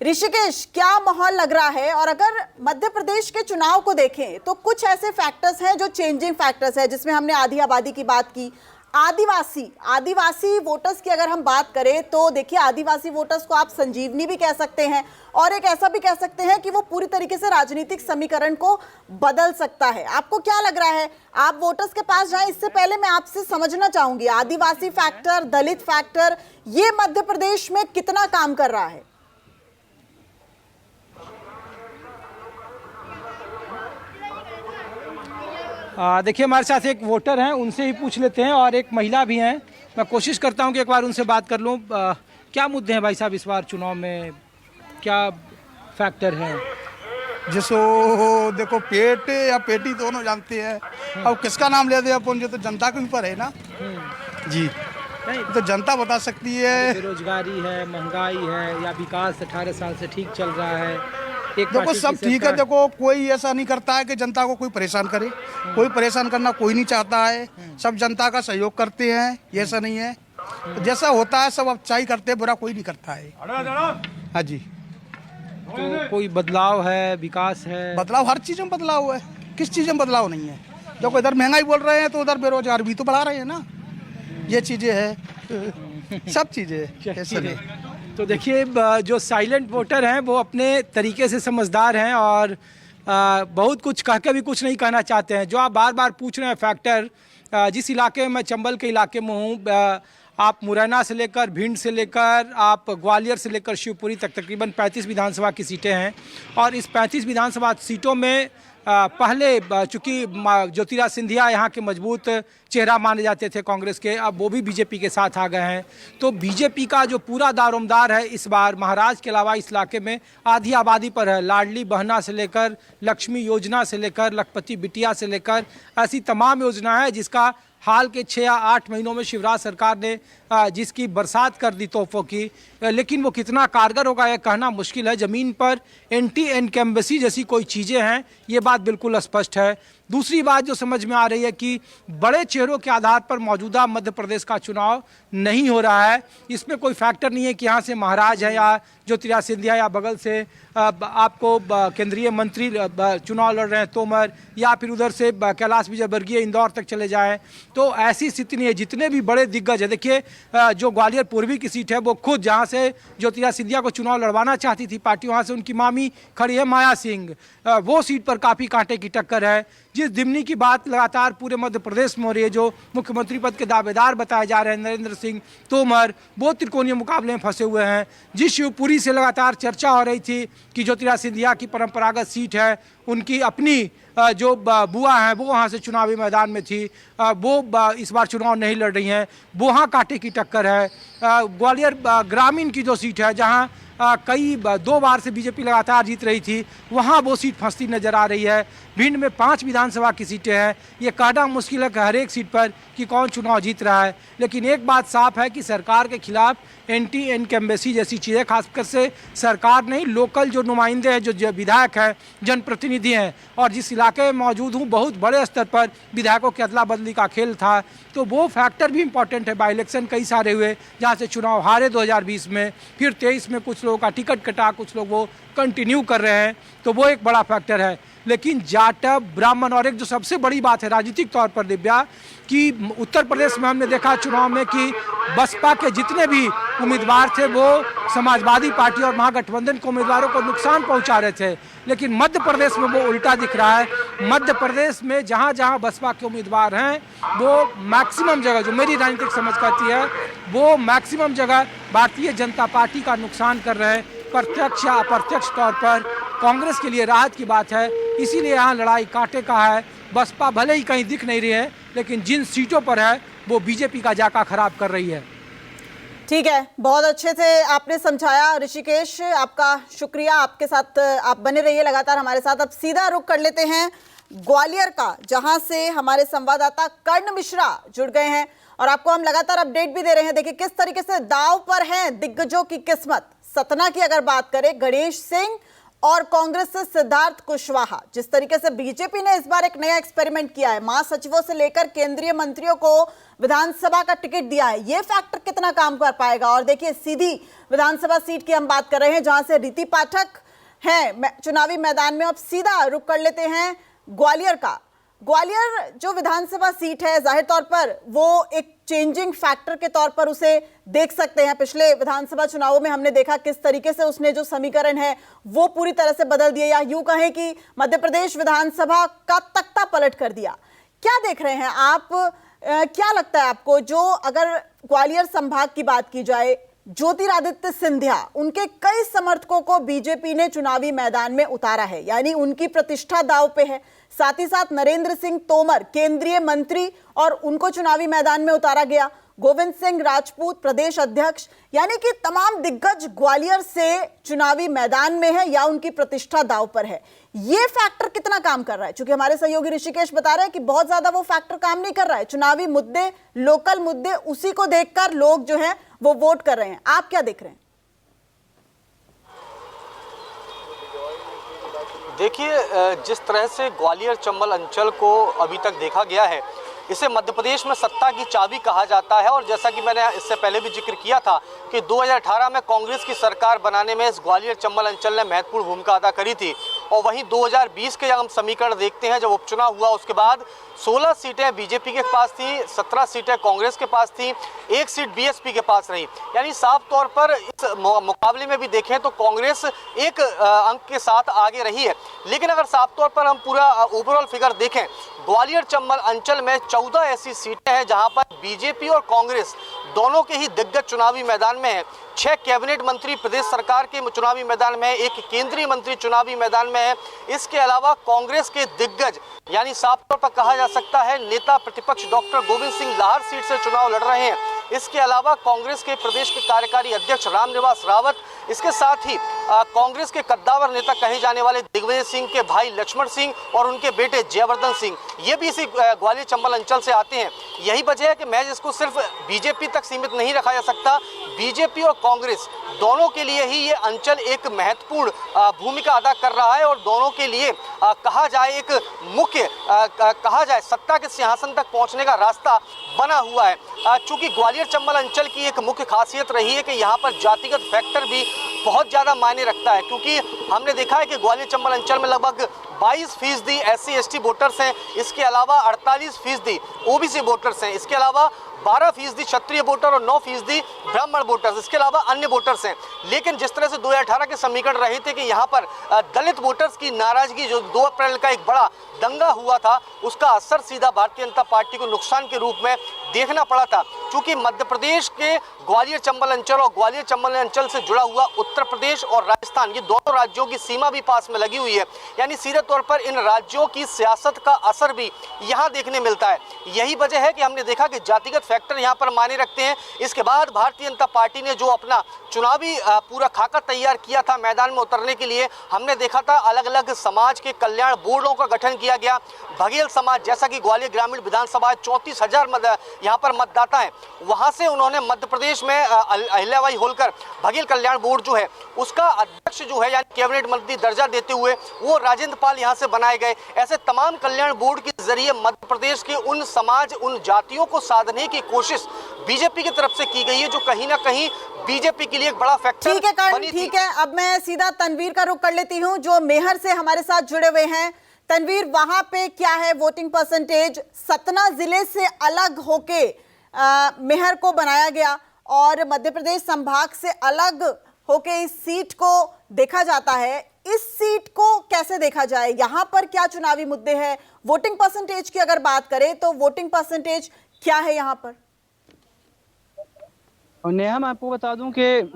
ऋषिकेश, क्या माहौल लग रहा है? और अगर मध्य प्रदेश के चुनाव को देखें तो कुछ ऐसे फैक्टर्स हैं जो चेंजिंग फैक्टर्स हैं, जिसमें हमने आधी आबादी की बात की। आदिवासी वोटर्स की अगर हम बात करें तो देखिए, आदिवासी वोटर्स को आप संजीवनी भी कह सकते हैं और एक ऐसा भी कह सकते हैं कि वो पूरी तरीके से राजनीतिक समीकरण को बदल सकता है। आपको क्या लग रहा है? आप वोटर्स के पास जाएं, इससे पहले मैं आपसे समझना चाहूंगी, आदिवासी फैक्टर, दलित फैक्टर, ये मध्य प्रदेश में कितना काम कर रहा है? देखिए, हमारे साथ एक वोटर हैं, उनसे ही पूछ लेते हैं, और एक महिला भी हैं। मैं कोशिश करता हूं कि एक बार उनसे बात कर लूं। क्या मुद्दे हैं भाई साहब इस बार चुनाव में, क्या फैक्टर हैं? जिसो देखो, पेट या पेटी दोनों जानते हैं। अब किसका नाम ले दे अपन, जो तो जनता के ऊपर है ना जी। तो जनता बता सकती है। बेरोजगारी है, महंगाई है, या विकास 18 साल से ठीक चल रहा है? देखो, सब ठीक है। देखो, कोई ऐसा नहीं करता है कि जनता को कोई परेशान करे। कोई परेशान करना कोई नहीं चाहता है। सब जनता का सहयोग करते हैं, ये ऐसा नहीं है। तो जैसा होता है सब अच्छाई करते हैं, बुरा कोई नहीं करता है। हाँ जी। तो कोई बदलाव है, विकास है? बदलाव हर चीज़ में बदलाव है। किस चीज़ में बदलाव नहीं है? देखो, इधर महंगाई बोल रहे हैं तो उधर बेरोजगार भी तो बढ़ा रहे हैं ना। ये चीज़ें हैं, सब चीज़ें ऐसे नहीं। तो देखिए, जो साइलेंट वोटर हैं वो अपने तरीके से समझदार हैं और बहुत कुछ कह के भी कुछ नहीं कहना चाहते हैं। जो आप बार बार पूछ रहे हैं फैक्टर, जिस इलाके में, मैं चंबल के इलाके में हूँ, आप मुरैना से लेकर, भिंड से लेकर, आप ग्वालियर से लेकर शिवपुरी तक तकरीबन 35 विधानसभा की सीटें हैं। और इस 35 विधानसभा सीटों में पहले चूँकि ज्योतिराज सिंधिया यहाँ के मजबूत चेहरा माने जाते थे कांग्रेस के, अब वो भी बीजेपी के साथ आ गए हैं। तो बीजेपी का जो पूरा दारोमदार है इस बार महाराज के अलावा इस इलाके में आधी आबादी पर है। लाडली बहना से लेकर, लक्ष्मी योजना से लेकर, लखपति बिटिया से लेकर, ऐसी तमाम योजना है जिसका हाल के 6 या 8 महीनों में शिवराज सरकार ने जिसकी बरसात कर दी तोहफों की, लेकिन वो कितना कारगर होगा यह कहना मुश्किल है। ज़मीन पर एंटी इनकम्बेंसी जैसी कोई चीज़ें हैं, ये बात बिल्कुल स्पष्ट है। दूसरी बात जो समझ में आ रही है कि बड़े चेहरों के आधार पर मौजूदा मध्य प्रदेश का चुनाव नहीं हो रहा है। इसमें कोई फैक्टर नहीं है कि यहाँ से महाराज है या ज्योतिराज सिंधिया, या बगल से आपको केंद्रीय मंत्री चुनाव लड़ रहे हैं तोमर, या फिर उधर से कैलाश विजयवर्गीय इंदौर तक चले जाएं। तो ऐसी स्थिति नहीं है। जितने भी बड़े दिग्गज है, देखिए जो ग्वालियर पूर्वी की सीट है, वो खुद जहाँ से ज्योतिराज सिंधिया को चुनाव लड़वाना चाहती थी पार्टी, वहाँ से उनकी मामी खड़ी है माया सिंह, वो सीट पर काफ़ी कांटे की टक्कर है। जिस दिमनी की बात लगातार पूरे मध्य प्रदेश में हो रही है, जो मुख्यमंत्री पद के दावेदार बताए जा रहे हैं नरेंद्र सिंह तोमर, वो त्रिकोणीय मुकाबले में फंसे हुए हैं। जिस शिवपुरी से लगातार चर्चा हो रही थी कि ज्योतिराज सिंधिया की परंपरागत सीट है, उनकी अपनी जो बुआ हैं वो वहाँ से चुनावी मैदान में थी, वो इस बार चुनाव नहीं लड़ रही हैं, वो वहाँ कांटे की टक्कर है। ग्वालियर ग्रामीण की जो सीट है, जहाँ कई 2 बार से बीजेपी लगातार जीत रही थी, वहाँ वो सीट फंसती नजर आ रही है। भिंड में 5 विधानसभा की सीटें हैं। ये कहना मुश्किल है कि हर एक सीट पर कि कौन चुनाव जीत रहा है, लेकिन एक बात साफ है कि सरकार के खिलाफ एंटी इनकम्बेंसी जैसी चीज़ें, खासकर से सरकार नहीं, लोकल जो नुमाइंदे हैं, जो विधायक हैं, जनप्रतिनिधि हैं, और जिस इलाके में मौजूद हूँ बहुत बड़े स्तर पर विधायकों की अदला बदली का खेल था, तो वो फैक्टर भी इंपॉर्टेंट है। बाई इलेक्शन कई सारे हुए जहाँ से चुनाव हारे 2020 में, फिर 23 में कुछ लोगों का टिकट कटा, कुछ लोग वो कंटिन्यू कर रहे हैं, तो वो एक बड़ा फैक्टर है। लेकिन जाटव, ब्राह्मण, और एक जो सबसे बड़ी बात है राजनीतिक तौर पर दिव्या, कि उत्तर प्रदेश में हमने देखा चुनाव में कि बसपा के जितने भी उम्मीदवार थे वो समाजवादी पार्टी और महागठबंधन के उम्मीदवारों को नुकसान पहुंचा रहे थे, लेकिन मध्य प्रदेश में वो उल्टा दिख रहा है। मध्य प्रदेश में जहां जहां बसपा के उम्मीदवार हैं, वो मैक्सिमम जगह, जो मेरी राजनीतिक समझ कहती है, वो मैक्सिमम जगह भारतीय जनता पार्टी का नुकसान कर रहे हैं। प्रत्यक्ष या अप्रत्यक्ष तौर पर कांग्रेस के लिए राहत की बात है। इसीलिए यहाँ लड़ाई कांटे का है। बसपा भले ही कहीं दिख नहीं रही है, लेकिन जिन सीटों पर है वो बीजेपी का जाका खराब कर रही है। ठीक है, बहुत अच्छे से आपने समझाया ऋषिकेश, आपका शुक्रिया। आपके साथ आप बने रहिए लगातार हमारे साथ। अब सीधा रुख कर लेते हैं ग्वालियर का, जहां से हमारे संवाददाता कर्ण मिश्रा जुड़ गए हैं और आपको हम लगातार अपडेट भी दे रहे हैं। देखिए किस तरीके से दांव पर है दिग्गजों की किस्मत। सतना की अगर बात करें, गणेश सिंह और कांग्रेस से सिद्धार्थ कुशवाहा। जिस तरीके से बीजेपी ने इस बार एक नया एक्सपेरिमेंट किया है, महासचिवों से लेकर केंद्रीय मंत्रियों को विधानसभा का टिकट दिया है, ये फैक्टर कितना काम कर पाएगा। और देखिए, सीधी विधानसभा सीट की हम बात कर रहे हैं जहां से रीति पाठक हैं चुनावी मैदान में। अब सीधा रुख कर लेते हैं ग्वालियर का। ग्वालियर जो विधानसभा सीट है, जाहिर तौर पर वो एक चेंजिंग फैक्टर के तौर पर उसे देख सकते हैं। पिछले विधानसभा चुनावों में हमने देखा किस तरीके से उसने जो समीकरण है वो पूरी तरह से बदल दिए, या यूं कहें कि मध्य प्रदेश विधानसभा का तख्ता पलट कर दिया। क्या देख रहे हैं आप? क्या लगता है आपको, जो अगर ग्वालियर संभाग की बात की जाए, ज्योतिरादित्य सिंधिया, उनके कई समर्थकों को बीजेपी ने चुनावी मैदान में उतारा है, यानी उनकी प्रतिष्ठा दांव पे है। साथ ही साथ नरेंद्र सिंह तोमर केंद्रीय मंत्री, और उनको चुनावी मैदान में उतारा गया। गोविंद सिंह राजपूत प्रदेश अध्यक्ष, यानी कि तमाम दिग्गज ग्वालियर से चुनावी मैदान में है या उनकी प्रतिष्ठा दांव पर है। ये फैक्टर कितना काम कर रहा है? क्योंकि हमारे सहयोगी ऋषिकेश बता रहे हैं कि बहुत ज्यादा वो फैक्टर काम नहीं कर रहा है। चुनावी मुद्दे, लोकल मुद्दे, उसी को देखकर लोग जो है वो वोट कर रहे हैं। आप क्या देख रहे हैं? देखिए, जिस तरह से ग्वालियर चंबल अंचल को अभी तक देखा गया है, इसे मध्य प्रदेश में सत्ता की चाबी कहा जाता है। और जैसा कि मैंने इससे पहले भी जिक्र किया था कि 2018 में कांग्रेस की सरकार बनाने में इस ग्वालियर चंबल अंचल ने महत्वपूर्ण भूमिका अदा करी थी। और वहीं 2020 के जब हम समीकरण देखते हैं, जब उपचुनाव हुआ उसके बाद 16 सीटें बीजेपी के पास थी, 17 सीटें कांग्रेस के पास थी, 1 सीट बीएसपी के पास रही। यानी साफ तौर पर इस मुकाबले में भी देखें तो कांग्रेस एक अंक के साथ आगे रही है। लेकिन अगर साफ तौर पर हम पूरा ओवरऑल फिगर देखें, ग्वालियर चंबल अंचल में 14 ऐसी सीटें हैं जहां पर बीजेपी और कांग्रेस दोनों के ही दिग्गज चुनावी मैदान में है। 6 कैबिनेट मंत्री प्रदेश सरकार के चुनावी मैदान में है, 1 केंद्रीय मंत्री चुनावी मैदान में है। इसके अलावा कांग्रेस के दिग्गज, यानी साफ तौर पर कहा जा सकता है नेता प्रतिपक्ष डॉक्टर गोविंद सिंह लाहर सीट से चुनाव लड़ रहे हैं। इसके अलावा कांग्रेस के प्रदेश के कार्यकारी अध्यक्ष रामनिवास रावत, इसके साथ ही कांग्रेस के कद्दावर नेता कहे जाने वाले दिग्विजय सिंह के भाई लक्ष्मण सिंह और उनके बेटे जयवर्धन सिंह, ये भी इसी ग्वालियर चंबल अंचल से आते हैं। यही वजह है कि मैच इसको सिर्फ बीजेपी तक सीमित नहीं रखा जा सकता। बीजेपी और कांग्रेस दोनों के लिए ही ये अंचल एक महत्वपूर्ण भूमिका अदा कर रहा है, और दोनों के लिए कहा जाए एक मुख्य कहा जाए सत्ता के सिंहासन तक पहुंचने का रास्ता बना हुआ है। चूंकि ग्वालियर चंबल अंचल की एक मुख्य खासियत रही है कि यहाँ पर जातिगत फैक्टर भी बहुत ज़्यादा मायने रखता है, क्योंकि हमने देखा है कि ग्वालियर चंबल अंचल में लगभग 22% SC/ST वोटर्स हैं। इसके अलावा 48% OBC वोटर्स हैं। इसके अलावा 12% क्षत्रिय वोटर और 9% ब्राह्मण वोटर्स, इसके अलावा अन्य वोटर्स हैं। लेकिन जिस तरह से 2018 के समीकरण रहे थे कि यहाँ पर दलित वोटर्स की नाराजगी, जो 2 अप्रैल का एक बड़ा दंगा हुआ था, उसका असर सीधा भारतीय जनता पार्टी को नुकसान के रूप में देखना पड़ा था। क्योंकि मध्य प्रदेश के ग्वालियर चंबल अंचल और ग्वालियर चंबल अंचल से जुड़ा हुआ उत्तर प्रदेश और राजस्थान, ये दोनों राज्यों की सीमा भी पास में लगी हुई है। यानी सीधे तौर पर इन राज्यों की सियासत का असर भी यहाँ देखने मिलता है। यही वजह है कि हमने देखा कि जातिगत फैक्टर यहाँ पर मायने रखते हैं। इसके बाद भारतीय जनता पार्टी ने जो अपना चुनावी पूरा खाका तैयार किया था मैदान में उतरने के लिए, हमने देखा था अलग अलग समाज के कल्याण बोर्डों का गठन किया गया। बघेल समाज, जैसा कि ग्वालियर ग्रामीण विधानसभा 34,000 यहाँ पर मतदाता हैं, वहाँ से उन्होंने मध्य प्रदेश में अहिल्याबाई होलकर बघेल कल्याण बोर्ड जो है उसका अध्यक्ष जो है, यानी कैबिनेट मंत्री दर्जा देते हुए वो राजेंद्र पाल यहाँ से बनाए गए। ऐसे तमाम कल्याण बोर्ड के जरिए मध्य प्रदेश के उन समाज, उन जातियों को साधने की कोशिश बीजेपी की तरफ से की गई है, जो कहीं ना कहीं बीजेपी के लिए एक बड़ा फैक्टर ठीक है कर्ण, ठीक है। अब मैं सीधा तनवीर का रुख कर लेती हूं, जो मेहर से हमारे साथ जुड़े हुए हैं। तनवीर, वहां पे क्या है वोटिंग परसेंटेज? सतना जिले से अलग होके मेहर को बनाया गया और मध्य प्रदेश संभाग से अलग होके इस सीट को देखा जाता है। इस सीट को कैसे देखा जाए? यहाँ पर क्या चुनावी मुद्दे हैं? वोटिंग परसेंटेज की अगर बात करें तो वोटिंग परसेंटेज क्या है यहाँ पर? नेहा, मैं आपको बता दूं कि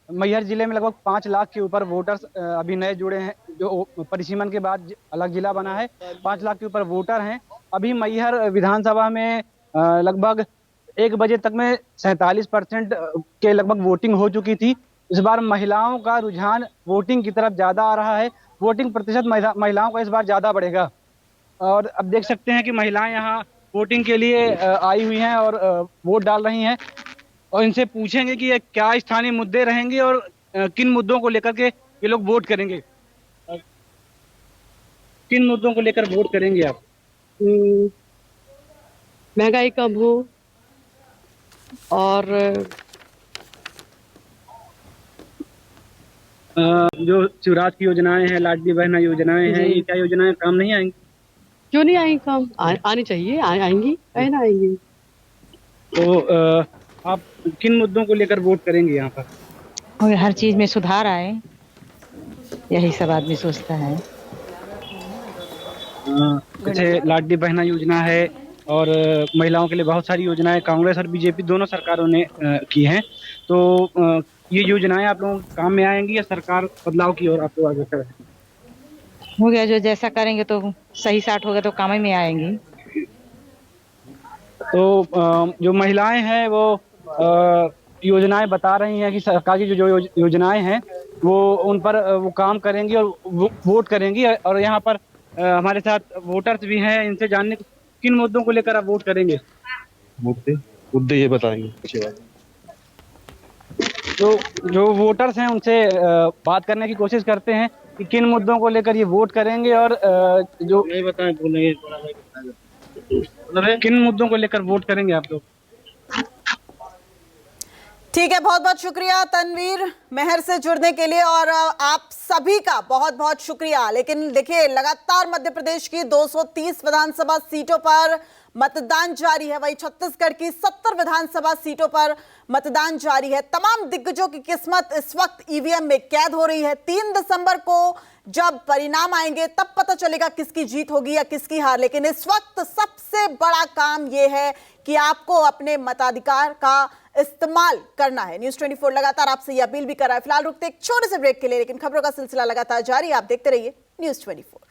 मैहर जिले में लगभग 5 लाख के ऊपर वोटर्स अभी नए जुड़े हैं, जो परिसीमन के बाद अलग जिला बना है। 5 लाख के ऊपर वोटर हैं। अभी मैहर विधानसभा में लगभग 1 बजे तक में 47% के लगभग वोटिंग हो चुकी थी। इस बार महिलाओं का रुझान वोटिंग की तरफ ज्यादा आ रहा है। वोटिंग प्रतिशत महिलाओं का इस बार ज्यादा बढ़ेगा। और अब देख सकते हैं कि महिलाएं यहाँ वोटिंग के लिए आई हुई हैं और वोट डाल रही हैं। और इनसे पूछेंगे कि ये क्या स्थानीय मुद्दे रहेंगे और किन मुद्दों को लेकर के ये लोग वोट करेंगे। किन मुद्दों को लेकर वोट करेंगे आप? महंगाई कम हो और जो शिवराज की योजनाएं हैं, लाडली बहना योजनाएं हैं, ये क्या योजनाएं काम नहीं आएंगी? क्यों नहीं आएंगी काम? आनी चाहिए, आएंगी, कहीं ना आएंगी। तो आप किन मुद्दों को लेकर वोट करेंगे यहाँ पर? और हर चीज में सुधार आए, यही सब आदमी सोचता है। जैसे लाडली बहना योजना है और महिलाओं के लिए बहुत सारी योजनाएं कांग्रेस और बीजेपी दोनों सरकारों ने की हैं। तो ये योजनाएं आप लोगों के काम में आएंगी या सरकार बदलाव की ओर आपको आगे करे? हो गया, जो जैसा करेंगे तो सही साठ होगा तो काम में आएंगी। तो जो महिलाएं हैं वो योजनाएं बता रही हैं कि सरकार की जो योजनाएं हैं वो उन पर वो काम करेंगी और वोट करेंगी। और यहाँ पर हमारे साथ वोटर्स भी हैं, इनसे जानने किन मुद्दों को लेकर आप वोट करेंगे? मुद्दे ये बताएंगे अच्छी बात। तो जो वोटर्स हैं उनसे बात करने की कोशिश करते हैं कि किन मुद्दों को लेकर ये वोट करेंगे और जो नहीं बताएं बोलेंगे किन मुद्दों को लेकर वोट करेंगे आप लोग। ठीक है, बहुत बहुत शुक्रिया तनवीर मेहर से जुड़ने के लिए, और आप सभी का बहुत बहुत शुक्रिया। लेकिन देखिए, लगातार मध्य प्रदेश की 230 विधानसभा सीटों पर मतदान जारी है, वहीं छत्तीसगढ़ की 70 विधानसभा सीटों पर मतदान जारी है। तमाम दिग्गजों की किस्मत इस वक्त ईवीएम में कैद हो रही है। 3 दिसंबर को जब परिणाम आएंगे तब पता चलेगा किसकी जीत होगी या किसकी हार। लेकिन इस वक्त सबसे बड़ा काम यह है कि आपको अपने मताधिकार का इस्तेमाल करना है। न्यूज़ 24 लगातार आपसे यह अपील भी कर रहा है। फिलहाल रुकते एक छोटे से ब्रेक के लिए, लेकिन खबरों का सिलसिला लगातार जारी। आप देखते रहिए न्यूज़ 24।